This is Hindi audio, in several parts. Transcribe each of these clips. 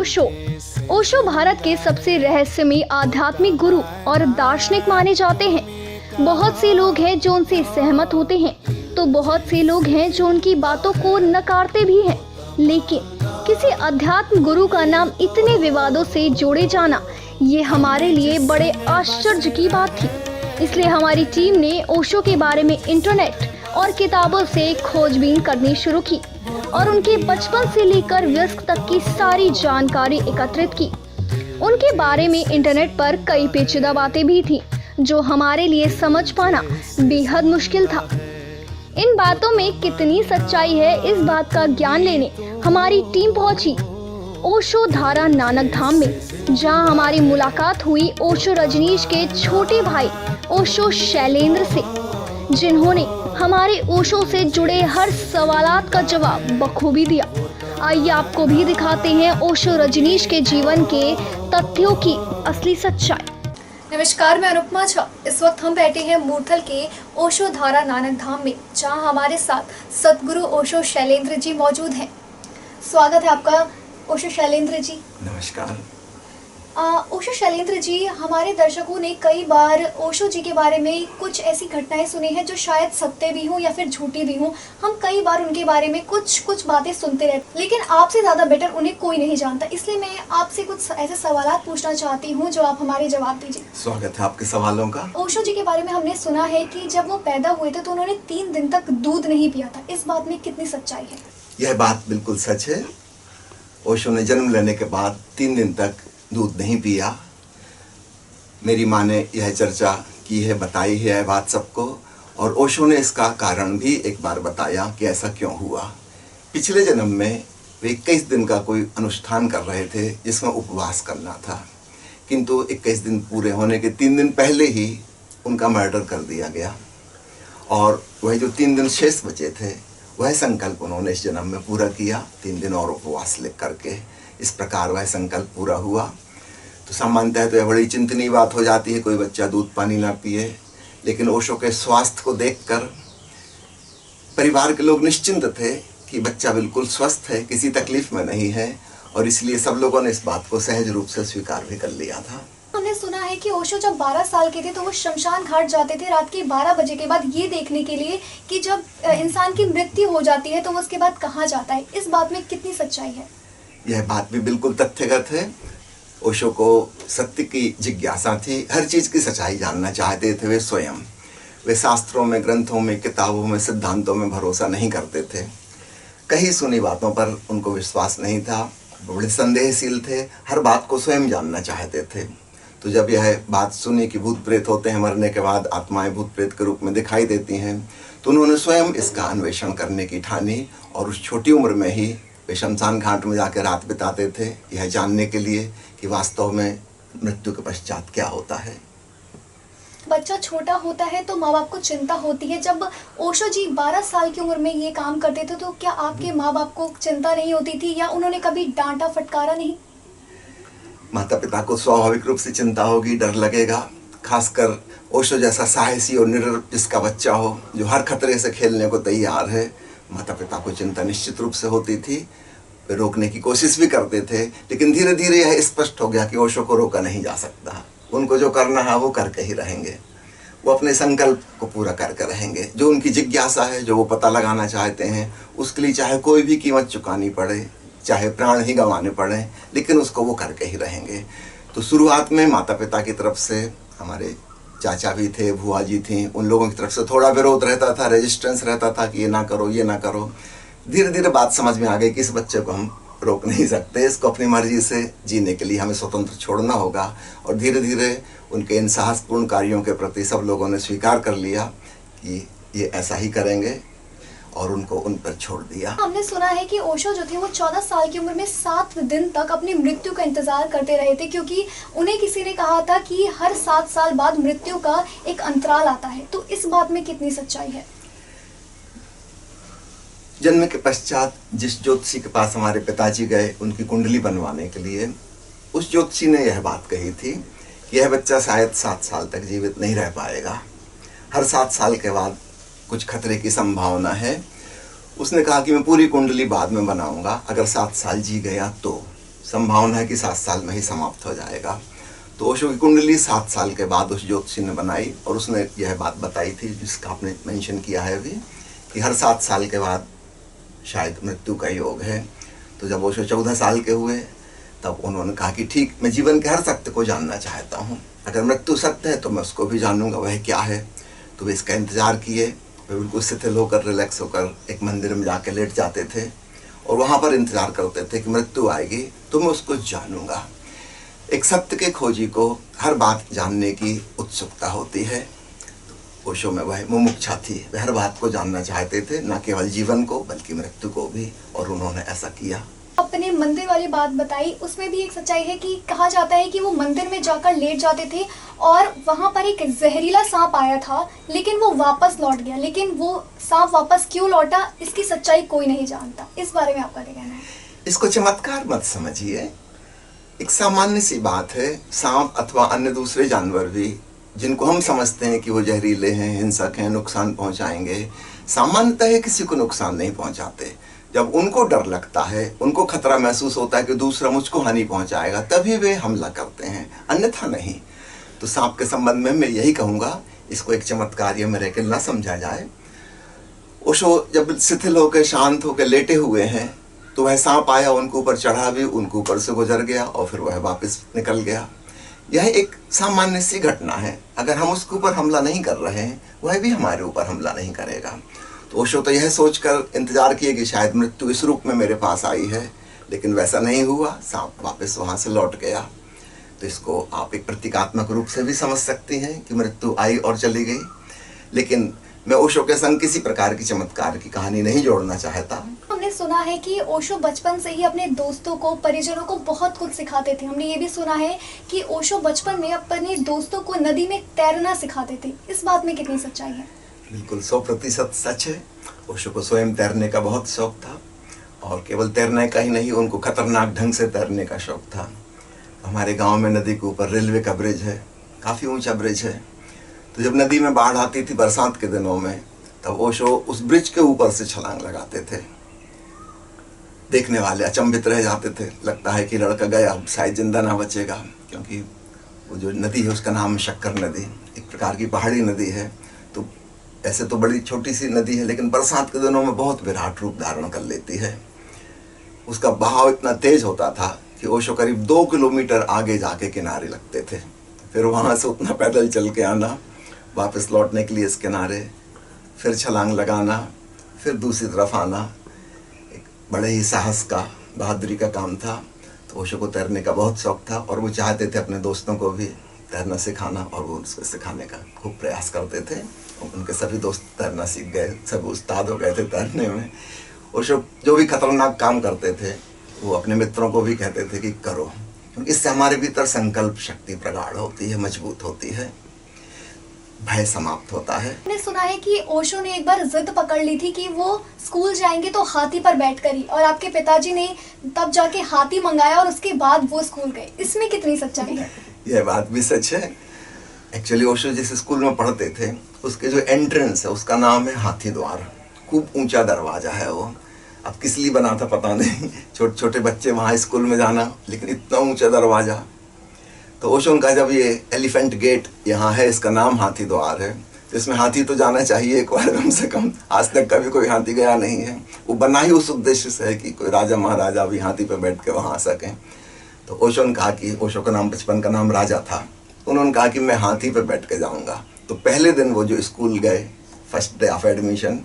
ओशो। ओशो भारत के सबसे रहस्यमयी आध्यात्मिक गुरु और दार्शनिक माने जाते हैं। बहुत से लोग हैं जो उनसे सहमत होते हैं, तो बहुत से लोग हैं जो उनकी बातों को नकारते भी हैं। लेकिन किसी अध्यात्म गुरु का नाम इतने विवादों से जोड़े जाना, ये हमारे लिए बड़े आश्चर्य की बात थी। इसलिए हमारी टीम ने ओशो के बारे में इंटरनेट और किताबों से खोजबीन करनी शुरू की और उनके बचपन से लेकर वयस्क तक की सारी जानकारी एकत्रित की। उनके बारे में इंटरनेट पर कई पेचीदा बातें भी थीं, जो हमारे लिए समझ पाना बेहद मुश्किल था। इन बातों में कितनी सच्चाई है, इस बात का ज्ञान लेने हमारी टीम पहुंची ओशो धारा नानक धाम में, जहां हमारी मुलाकात हुई ओशो रजनीश के छोटे भाई ओशो शैलेंद्र से, जिन्होंने हमारे ओशो से जुड़े हर सवालात का जवाब बखूबी दिया। आइए आपको भी दिखाते हैं ओशो रजनीश के जीवन के तथ्यों की असली सच्चाई। नमस्कार, मैं अनुपमा झा। इस वक्त हम बैठे हैं मूर्थल के ओशो धारा नानक धाम में, जहां हमारे साथ सतगुरु ओशो शैलेंद्र जी मौजूद हैं। स्वागत है आपका ओशो शैलेंद्र जी। नमस्कार। ओशो शैलेंद्र जी, हमारे दर्शकों ने कई बार ओशो जी के बारे में कुछ ऐसी घटनाएं सुनी हैं जो शायद सत्य भी हों या फिर झूठी भी हों। हम कई बार उनके बारे में कुछ बातें सुनते रहते, लेकिन आपसे ज़्यादा बेटर उन्हें कोई नहीं जानता। इसलिए मैं आपसे कुछ ऐसे सवालात पूछना चाहती हूँ जो आप हमारे जवाब दीजिए। स्वागत है आपके सवालों का। ओशो जी के बारे में हमने सुना है कि जब वो पैदा हुए थे तो उन्होंने 3 दिन तक दूध नहीं पिया था। इस बात में कितनी सच्चाई है? यह बात बिल्कुल सच है। ओशो ने जन्म लेने के बाद 3 दिन तक दूध नहीं पिया। मेरी माँ ने यह चर्चा की है, बताई है यह बात सबको, और ओशो ने इसका कारण भी एक बार बताया कि ऐसा क्यों हुआ। पिछले जन्म में वे 21 दिन का कोई अनुष्ठान कर रहे थे जिसमें उपवास करना था, किंतु 21 दिन पूरे होने के 3 दिन पहले ही उनका मर्डर कर दिया गया, और वह जो 3 दिन शेष बचे थे वह संकल्प उन्होंने इस जन्म में पूरा किया, 3 दिन और उपवास ले करके। इस प्रकार वह संकल्प पूरा हुआ। तो सामान्यतः तो यह बड़ी चिंतनीय बात हो जाती है कोई बच्चा दूध पानी ना पिए, लेकिन ओशो के स्वास्थ्य को देखकर परिवार के लोग निश्चिंत थे कि बच्चा बिल्कुल स्वस्थ है, किसी तकलीफ में नहीं है, और इसलिए सब लोगों ने इस बात को सहज रूप से स्वीकार भी कर लिया था। हमने सुना है कि ओशो जब 12 साल के थे तो वो शमशान घाट जाते थे रात के 12 बजे के बाद, ये देखने के लिए कि जब इंसान की मृत्यु हो जाती है तो वो उसके बाद कहाँ जाता है। इस बात में कितनी सच्चाई है? यह बात भी बिल्कुल तथ्यगत है। ओशो को सत्य की जिज्ञासा थी, हर चीज़ की सच्चाई जानना चाहते थे वे स्वयं। वे शास्त्रों में, ग्रंथों में, किताबों में, सिद्धांतों में भरोसा नहीं करते थे। कहीं सुनी बातों पर उनको विश्वास नहीं था, बड़े संदेहशील थे, हर बात को स्वयं जानना चाहते थे। तो जब यह बात सुनी कि भूत प्रेत होते हैं, मरने के बाद आत्माएं भूत प्रेत के रूप में दिखाई देती हैं, तो उन्होंने स्वयं इसका अन्वेषण करने की ठानी, और उस छोटी उम्र में ही वे शमशान घाट में जाकर रात बिताते थे, यह जानने के लिए कि वास्तव में मृत्यु के पश्चात क्या होता है। बच्चा छोटा होता है तो माँ बाप को चिंता होती है। जब ओशो जी 12 साल की उम्र में ये काम करते थे तो क्या आपके माँ बाप को चिंता नहीं होती थी, या उन्होंने कभी डांटा फटकारा नहीं? माता पिता को स्वाभाविक रूप से चिंता होगी, डर लगेगा। खासकर ओशो जैसा साहसी और निडर जिसका बच्चा हो, जो हर खतरे से खेलने को तैयार है, माता पिता को चिंता निश्चित रूप से होती थी। वे रोकने की कोशिश भी करते थे, लेकिन धीरे धीरे यह स्पष्ट हो गया कि ओशो को रोका नहीं जा सकता। उनको जो करना है वो करके ही रहेंगे, वो अपने संकल्प को पूरा करके रहेंगे। जो उनकी जिज्ञासा है, जो वो पता लगाना चाहते हैं, उसके लिए चाहे कोई भी कीमत चुकानी पड़े, चाहे प्राण ही गंवाने पड़े, लेकिन उसको वो करके ही रहेंगे। तो शुरुआत में माता पिता की तरफ से, हमारे चाचा भी थे, बुआ जी थी, उन लोगों की तरफ से थोड़ा विरोध रहता था, रेजिस्टेंस रहता था कि ये ना करो, ये ना करो। धीरे धीरे बात समझ में आ गई कि इस बच्चे को हम रोक नहीं सकते, इसको अपनी मर्जी से जीने के लिए हमें स्वतंत्र छोड़ना होगा। और धीरे धीरे उनके इन साहसपूर्ण कार्यों के प्रति सब लोगों ने स्वीकार कर लिया कि ये ऐसा ही करेंगे, और उनको उन पर छोड़ दिया। हमने सुना है कि ओशो जो थे वो 14 साल की उम्र में 7 दिन तक अपनी मृत्यु का इंतजार करते रहे थे, क्योंकि उन्हें किसी ने कहा था कि हर 7 साल बाद मृत्यु का एक अंतराल आता है। तो इस बात में कितनी सच्चाई है? जन्म के पश्चात जिस ज्योतिषी के पास हमारे पिताजी गए उनकी कुंडली बनवाने के लिए, उस ज्योतिषी ने यह बात कही थी कि यह बच्चा शायद 7 साल तक जीवित नहीं रह पाएगा, हर 7 साल के बाद कुछ खतरे की संभावना है। उसने कहा कि मैं पूरी कुंडली बाद में बनाऊंगा, अगर 7 साल जी गया तो। संभावना है कि 7 साल में ही समाप्त हो जाएगा। तो ओशो की कुंडली 7 साल के बाद उस ज्योतिषी ने बनाई और उसने यह बात बताई थी जिसका आपने मेंशन किया है अभी, कि हर 7 साल के बाद शायद मृत्यु का योग है। तो जब ओशो 14 साल के हुए तब उन्होंने कहा कि ठीक, मैं जीवन के हर सत्य को जानना चाहता हूँ, अगर मृत्यु सत्य है तो मैं उसको भी जानूंगा, वह क्या है। तो वे इसका इंतज़ार किए, वे बिल्कुल शिथिल होकर, रिलैक्स होकर एक मंदिर में जाके लेट जाते थे और वहाँ पर इंतज़ार करते थे कि मृत्यु आएगी तो मैं उसको जानूंगा। एक सत्य के खोजी को हर बात जानने की उत्सुकता होती है। ओशो में वह मुमुक्षा थी, वह हर बात को जानना चाहते थे, न केवल जीवन को बल्कि मृत्यु को भी, और उन्होंने ऐसा किया। अपने मंदिर वाली बात बताई, उसमें भी एक सच्चाई है कि कहा जाता है कि वो मंदिर में जाकर लेट जाते थे और वहाँ पर एक जहरीला सांप आया था, लेकिन वो वापस लौट गया। लेकिन वो सांप वापस क्यों लौटा, इसकी सच्चाई कोई नहीं जानता। इस बारे में आपका क्या कहना है? इसको चमत्कार मत समझिए, एक सामान्य सी बात है। सांप अथवा अन्य दूसरे जानवर भी जिनको हम समझते हैं कि वो जहरीले हैं, हिंसक हैं, नुकसान पहुंचाएंगे, सामान्यतः किसी को नुकसान नहीं पहुंचाते। जब उनको डर लगता है, उनको खतरा महसूस होता है कि दूसरा मुझको हानि पहुंचाएगा, तभी वे हमला करते हैं, अन्यथा नहीं। तो सांप के संबंध में मैं यही कहूँगा, इसको एक चमत्कार या मिरेकल ना समझा जाए। ओशो जब शिथिल होकर, शांत होकर लेटे हुए हैं तो वह सांप आया, उनके ऊपर चढ़ा भी, उनके ऊपर से गुजर गया और फिर वह वापस निकल गया। यह एक सामान्य सी घटना है। अगर हम उसके ऊपर हमला नहीं कर रहे हैं, वह भी हमारे ऊपर हमला नहीं करेगा। तो ओशो तो यह सोचकर इंतजार किए कि शायद मृत्यु इस रूप में मेरे पास आई है, लेकिन वैसा नहीं हुआ, सांप वापस वहाँ से लौट गया। तो इसको आप एक प्रतीकात्मक रूप से भी समझ सकते हैं कि मृत्यु आई और चली गई। लेकिन मैं ओशो के संग किसी प्रकार की चमत्कार की कहानी नहीं जोड़ना चाहता। हमने सुना है कि ओशो बचपन से ही अपने दोस्तों को, परिजनों को बहुत कुछ सिखाते थे। हमने ये भी सुना है कि ओशो बचपन में अपने दोस्तों को नदी में तैरना सिखाते थे। इस बात में कितनी सच्चाई है? बिल्कुल 100% सच है। ओशो को स्वयं तैरने का बहुत शौक था, और केवल तैरने का ही नहीं, उनको खतरनाक ढंग से तैरने का शौक था। हमारे गांव में नदी के ऊपर रेलवे का ब्रिज है, काफ़ी ऊंचा ब्रिज है। तो जब नदी में बाढ़ आती थी बरसात के दिनों में, तब ओशो उस ब्रिज के ऊपर से छलांग लगाते थे। देखने वाले अचंभित रह जाते थे, लगता है कि लड़का गया, शायद जिंदा ना बचेगा, क्योंकि वो जो नदी है उसका नाम है शक्कर नदी, एक प्रकार की पहाड़ी नदी है। तो ऐसे तो बड़ी छोटी सी नदी है, लेकिन बरसात के दिनों में बहुत विराट रूप धारण कर लेती है। उसका बहाव इतना तेज होता था कि ओशो करीब 2 किलोमीटर आगे जाके किनारे लगते थे, फिर वहाँ से उतना पैदल चल के आना, वापस लौटने के लिए इस किनारे, फिर छलांग लगाना, फिर दूसरी तरफ आना। एक बड़े ही साहस का, बहादुरी का काम था। तो ओशो को तैरने का बहुत शौक था और वो चाहते थे अपने दोस्तों को भी तैरना सिखाना, और वो उसको सिखाने का खूब प्रयास करते थे। उनके सभी दोस्त तैरना सीख गए, सब उस्ताद हो गए थे तैरने में। ओशो जो भी खतरनाक काम करते थे वो अपने मित्रों को भी कहते थे कि करो, क्योंकि इससे हमारे भीतर संकल्प शक्ति प्रगाढ़ होती है, मजबूत होती है, भय समाप्त होता है। मैंने सुना है कि ओशो ने एक बार जिद पकड़ ली थी कि वो स्कूल जाएंगे तो हाथी पर बैठकर ही, और आपके पिताजी ने तब जाके हाथी मंगाया और उसके बाद वो स्कूल गए। इसमें कितनी सच्चाई है? यह बात भी सच है। एक्चुअली ओशो जिस स्कूल में पढ़ते थे उसके जो एंट्रेंस है उसका नाम है हाथी द्वार। खूब ऊंचा दरवाजा है वो, अब किस लिए बना था पता नहीं, छोटे छोटे बच्चे वहाँ स्कूल में जाना, लेकिन इतना ऊंचा दरवाजा। तो ओशो का जब ये एलिफेंट गेट यहाँ है, इसका नाम हाथी द्वार है, तो इसमें हाथी तो जाना चाहिए एक बार कम से कम। आज तक कभी कोई हाथी गया नहीं है। वो बना ही उस उद्देश्य से है कि कोई राजा महाराजा भी हाथी पर बैठ के वहाँ आ सकें। तो ओशो ने कहा कि, ओशो का नाम बचपन का नाम राजा था, उन्होंने कहा कि मैं हाथी पर बैठ के जाऊँगा। तो पहले दिन वो जो स्कूल गए, फर्स्ट डे ऑफ एडमिशन,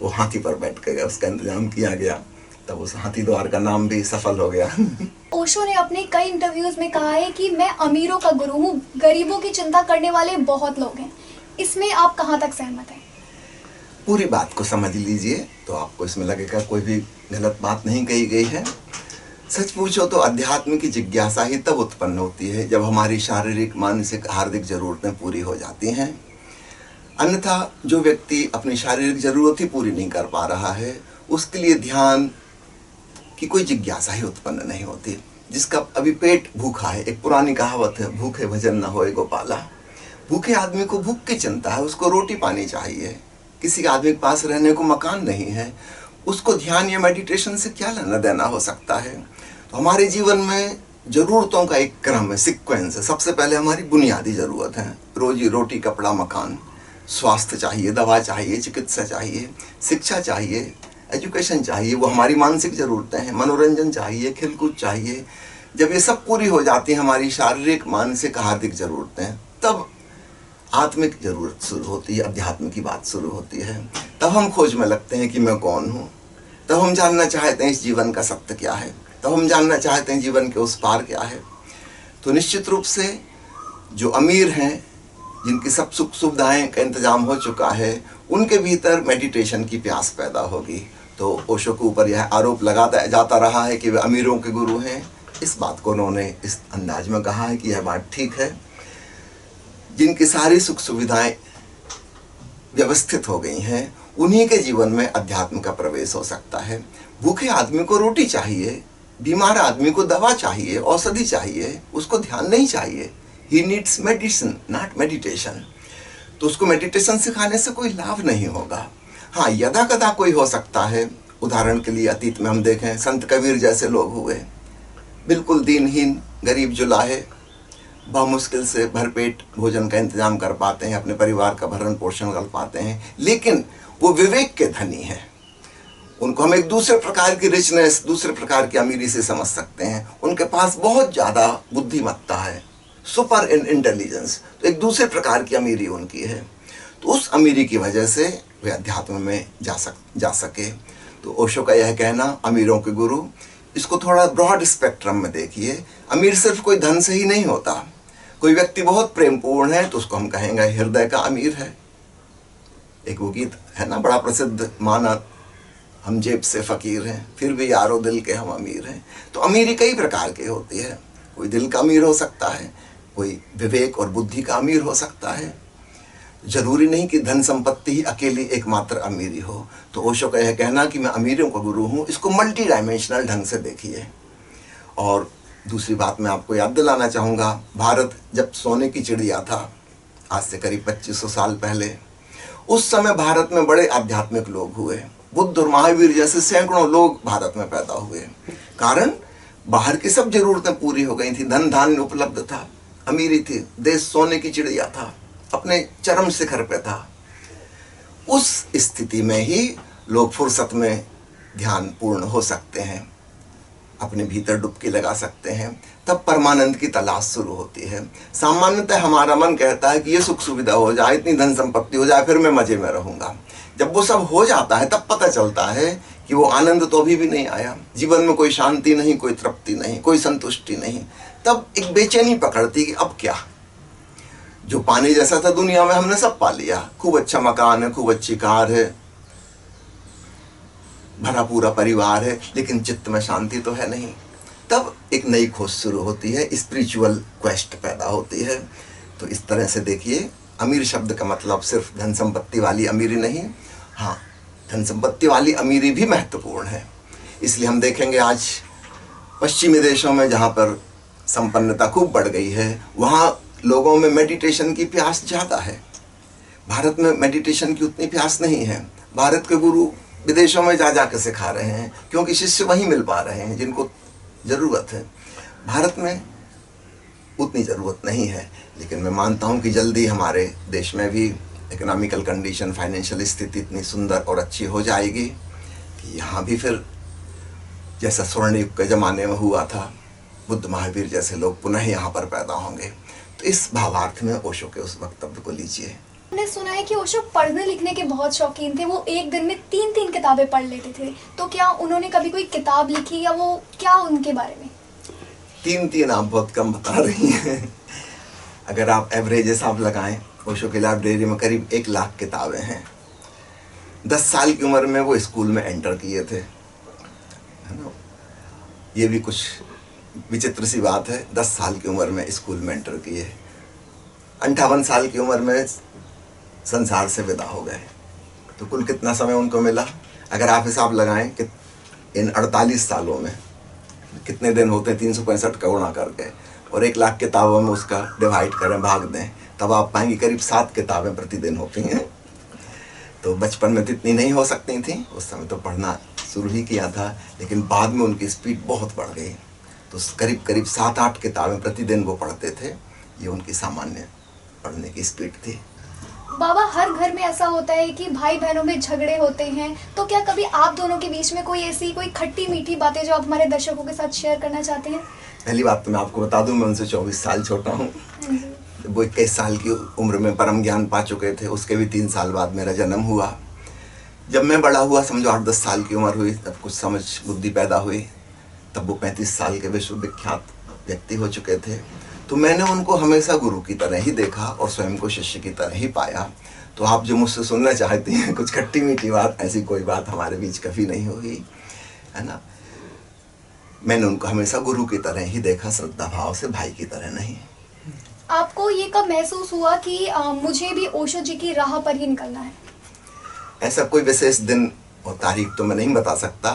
वो हाथी पर बैठ के गए, उसका इंतजाम किया गया, तब उस हाथी द्वार का नाम भी सफल हो गया। ओशो ने अपने कई इंटरव्यूज में कहा है कि मैं अमीरों का गुरु हूँ, गरीबों की चिंता करने वाले बहुत लोग हैं। इसमें आप कहाँ तक सहमत हैं? पूरी बात को समझ लीजिए तो आपको इसमें लगेगा कोई भी गलत बात नहीं कही गई है। सच पूछो तो अध्यात्म की जिज्ञासा ही तब उत्पन्न होती है जब हमारी शारीरिक, मानसिक, हार्दिक जरूरतें पूरी हो जाती हैं। अन्यथा जो व्यक्ति अपनी शारीरिक जरूरत ही पूरी नहीं कर पा रहा है, उसके लिए ध्यान की कोई जिज्ञासा ही उत्पन्न नहीं होती। जिसका अभी पेट भूखा है, एक पुरानी कहावत है, भूखे भजन न होए गोपाला। भूखे आदमी को भूख की चिंता है, उसको रोटी पानी चाहिए। किसी आदमी के पास रहने को मकान नहीं है, उसको ध्यान या मेडिटेशन से क्या लेना देना हो सकता है। तो हमारे जीवन में ज़रूरतों का एक क्रम है, सीक्वेंस है। सबसे पहले हमारी बुनियादी ज़रूरत है, रोजी रोटी, कपड़ा, मकान, स्वास्थ्य चाहिए, दवा चाहिए, चिकित्सा चाहिए, शिक्षा चाहिए, एजुकेशन चाहिए, वो हमारी मानसिक ज़रूरतें हैं। मनोरंजन चाहिए, खेलकूद चाहिए। जब ये सब पूरी हो जाती हैं हमारी शारीरिक, मानसिक, हार्दिक ज़रूरतें, तब आत्मिक ज़रूरत शुरू होती है, अध्यात्म की बात शुरू होती है। तब हम खोज में लगते हैं कि मैं कौन हूँ। तब हम जानना चाहते हैं इस जीवन का सत्य क्या है। तब हम जानना चाहते हैं जीवन के उस पार क्या है। तो निश्चित रूप से जो अमीर हैं, जिनकी सब सुख सुविधाएं का इंतजाम हो चुका है, उनके भीतर मेडिटेशन की प्यास पैदा होगी। तो ओशो के ऊपर यह आरोप लगाता जाता रहा है कि वे अमीरों के गुरु हैं। इस बात को उन्होंने इस अंदाज में कहा है कि यह बात ठीक है। जिनकी सारी सुख सुविधाएं व्यवस्थित हो गई हैं, उन्हीं के जीवन में अध्यात्म का प्रवेश हो सकता है। भूखे आदमी को रोटी चाहिए, बीमार आदमी को दवा चाहिए, औषधि चाहिए, उसको ध्यान नहीं चाहिए। He needs medicine, not meditation. तो उसको मेडिटेशन सिखाने से कोई लाभ नहीं होगा। हाँ, यदा कदा कोई हो सकता है। उदाहरण के लिए अतीत में हम देखें, संत कबीर जैसे लोग हुए, बिल्कुल दीनहीन, गरीब जुलाहे, मुश्किल से भरपेट भोजन का इंतजाम कर पाते हैं, अपने परिवार का भरण पोषण कर पाते हैं, लेकिन वो विवेक के धनी हैं। उनको हम एक दूसरे प्रकार की रिचनेस, दूसरे प्रकार की अमीरी से समझ सकते हैं। उनके पास बहुत ज़्यादा बुद्धिमत्ता है, सुपर इंटेलिजेंस, तो एक दूसरे प्रकार की अमीरी उनकी है। तो उस अमीरी की वजह से वे अध्यात्म में जा सके। तो ओशो का यह कहना, अमीरों के गुरु, इसको थोड़ा ब्रॉड स्पेक्ट्रम में देखिए। अमीर सिर्फ कोई धन से ही नहीं होता। कोई व्यक्ति बहुत प्रेमपूर्ण है तो उसको हम कहेंगे हृदय का अमीर है। एक वो गीत है ना, बड़ा प्रसिद्ध, माना हम जेब से फकीर हैं, फिर भी यारो दिल के हम अमीर हैं। तो अमीरी कई प्रकार की होती है। कोई दिल का अमीर हो सकता है, कोई विवेक और बुद्धि का अमीर हो सकता है। जरूरी नहीं कि धन संपत्ति ही अकेली एकमात्र अमीरी हो। तो ओशो का यह कहना कि मैं अमीरों का गुरु हूँ, इसको मल्टी डायमेंशनल ढंग से देखिए। और दूसरी बात मैं आपको याद दिलाना चाहूँगा, भारत जब सोने की चिड़िया था, आज से करीब 2500 साल पहले, उस समय भारत में बड़े आध्यात्मिक लोग हुए। बुद्ध और महावीर जैसे सैकड़ों लोग भारत में पैदा हुए। कारण, बाहर की सब जरूरतें पूरी हो गई थी, धन धान्य उपलब्ध था, अमीरी थी, देश सोने की चिड़िया था, अपने चरम शिखर पे था। उस स्थिति में ही लोग फुर्सत में ध्यान पूर्ण हो सकते हैं, अपने भीतर डुबकी लगा सकते हैं। तब परमानंद की तलाश शुरू होती है। सामान्यतः हमारा मन कहता है कि ये सुख सुविधा हो जाए, इतनी धन संपत्ति हो जाए, फिर मैं मजे में रहूंगा। जब वो सब हो जाता है तब पता चलता है कि वो आनंद तो अभी भी नहीं आया। जीवन में कोई शांति नहीं, कोई तृप्ति नहीं, कोई संतुष्टि नहीं। तब एक बेचैनी पकड़ती कि अब क्या। जो पाने जैसा था दुनिया में हमने सब पा लिया। खूब अच्छा मकान है, खूब अच्छी कार है, भरा पूरा परिवार है, लेकिन चित्त में शांति तो है नहीं। तब एक नई खोज शुरू होती है, स्पिरिचुअल क्वेस्ट पैदा होती है। तो इस तरह से देखिए, अमीर शब्द का मतलब सिर्फ धन संपत्ति वाली अमीरी नहीं। हाँ, धन संपत्ति वाली अमीरी भी महत्वपूर्ण है। इसलिए हम देखेंगे आज पश्चिमी देशों में जहाँ पर संपन्नता खूब बढ़ गई है, वहाँ लोगों में मेडिटेशन की प्यास ज़्यादा है। भारत में मेडिटेशन की उतनी प्यास नहीं है। भारत के गुरु विदेशों में जा के सिखा रहे हैं, क्योंकि शिष्य वहीं मिल पा रहे हैं जिनको ज़रूरत है। भारत में उतनी ज़रूरत नहीं है। लेकिन मैं मानता हूँ कि जल्दी हमारे देश में भी इकोनॉमिकल कंडीशन, फाइनेंशियल स्थिति इतनी सुंदर और अच्छी हो जाएगी कि यहाँ भी फिर जैसा स्वर्ण युग के ज़माने में हुआ था, बुद्ध महावीर जैसे लोग पुनः यहाँ पर पैदा होंगे। तो इस भावार्थ में ओशो के उस वक्तव्य को लीजिए। मैंने सुना है कि ओशो पढ़ने लिखने के बहुत शौकीन थे। वो एक दिन में 3-3 किताबें पढ़ लेते थे। तो क्या उन्होंने कभी कोई किताब लिखी, या वो क्या उनके बारे में? 3 आप बहुत कम बता रही हैं। अगर आप एवरेज हिसाब लगाएं, ओशो की लाइब्रेरी में करीब 1 लाख किताबें हैं। 10 साल की उम्र में वो स्कूल में एंटर किए थे, है ना। ये भी कुछ विचित्र सी बात है। 10 साल की उम्र में स्कूल में एंटर किए, 58 साल की उम्र में संसार से विदा हो गए। तो कुल कितना समय उनको मिला? अगर आप हिसाब लगाएं कि इन 48 सालों में कितने दिन होते हैं, 365 का गुणा करके, और 1 लाख किताबों में उसका डिवाइड करें, भाग दें, तब आप पाएंगे करीब 7 किताबें प्रतिदिन होती हैं। तो बचपन में तो इतनी नहीं हो सकती थी, उस समय तो पढ़ना शुरू ही किया था, लेकिन बाद में उनकी स्पीड बहुत बढ़ गई। तो करीब करीब 7-8 किताबें प्रतिदिन वो पढ़ते थे। ये उनकी सामान्य पढ़ने की स्पीड थी। बाबा, हर घर में ऐसा होता है कि भाई बहनों में झगड़े होते हैं, तो क्या कभी आप दोनों के बीच में कोई ऐसी कोई खट्टी मीठी बातें जो आप हमारे दर्शकों के साथ शेयर करना चाहते हैं? पहली बात तो मैं आपको बता दूं, मैं उनसे 24 साल छोटा हूँ। वो 21 साल की उम्र में परम ज्ञान पा चुके थे। उसके भी 3 साल बाद मेरा जन्म हुआ। जब मैं बड़ा हुआ, समझो 8-10 साल की उम्र हुई, तब कुछ समझ बुद्धि पैदा हुई, तब वो 35 साल के विश्वविख्यात व्यक्ति हो चुके थे। तो मैंने उनको हमेशा गुरु की तरह ही देखा और स्वयं को शिष्य की तरह ही पाया। तो आप जो मुझसे सुनना चाहती हैं कुछ खट्टी मीठी बात, ऐसी कोई बात हमारे बीच कभी नहीं हुई, है ना। मैंने उनको हमेशा गुरु की तरह ही देखा, श्रद्धा भाव से, भाई की तरह नहीं। आपको ये कब महसूस हुआ कि मुझे भी ओशो जी की राह पर ही निकलना है? ऐसा कोई विशेष दिन और तारीख तो मैं नहीं बता सकता,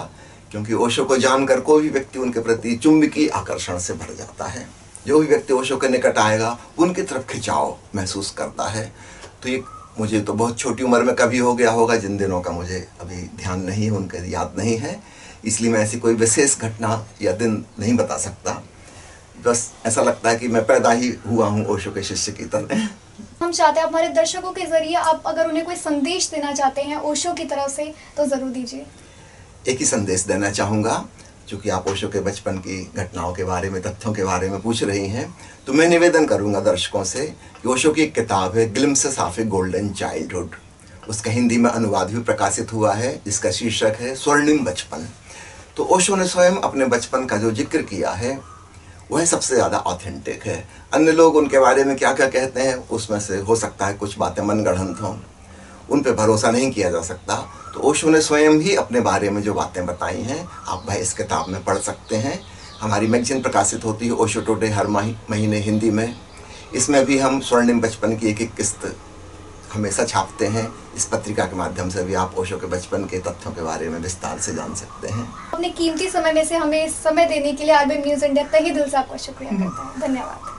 क्योंकि ओशो को जानकर कोई भी व्यक्ति उनके प्रति चुंबकीय आकर्षण से भर जाता है। जो भी व्यक्ति ओशो के निकट आएगा उनकी तरफ खिंचाव महसूस करता है। तो ये मुझे तो बहुत छोटी उम्र में कभी हो गया होगा, जिन दिनों का मुझे अभी ध्यान नहीं, उनके याद नहीं है, इसलिए मैं ऐसी कोई विशेष घटना या दिन नहीं बता सकता। बस ऐसा लगता है कि मैं पैदा ही हुआ हूँ ओशो के शिष्य की तरह। हम चाहते हैं हमारे दर्शकों के जरिए आप अगर उन्हें कोई संदेश देना चाहते हैं ओशो की तरफ से, तो ज़रूर दीजिए। एक ही संदेश देना चाहूँगा, चूँकि आप ओशो के बचपन की घटनाओं के बारे में, तथ्यों के बारे में पूछ रही हैं, तो मैं निवेदन करूँगा दर्शकों से कि ओशो की एक किताब है glimpses of A golden childhood. उसका हिंदी में अनुवाद भी प्रकाशित हुआ है, जिसका शीर्षक है स्वर्णिम बचपन। तो ओशो ने स्वयं अपने बचपन का जो जिक्र किया है वह सबसे ज़्यादा ऑथेंटिक है। अन्य लोग उनके बारे में क्या क्या कहते हैं, उसमें से हो सकता है कुछ बातें मनगढ़ंत हों, उन पे भरोसा नहीं किया जा सकता। तो ओशो ने स्वयं ही अपने बारे में जो बातें बताई हैं, आप भाई इस किताब में पढ़ सकते हैं। हमारी मैगजीन प्रकाशित होती है ओशो टुडे हर महीने हिंदी में। इसमें भी हम स्वर्णिम बचपन की एक किस्त हमेशा छापते हैं। इस पत्रिका के माध्यम से भी आप ओशो के बचपन के तथ्यों के बारे में विस्तार से जान सकते हैं। अपने कीमती समय में से हमें समय देने के लिए आरबीएम न्यूज़ इंडिया तहे दिल से आपका शुक्रिया करता है। धन्यवाद।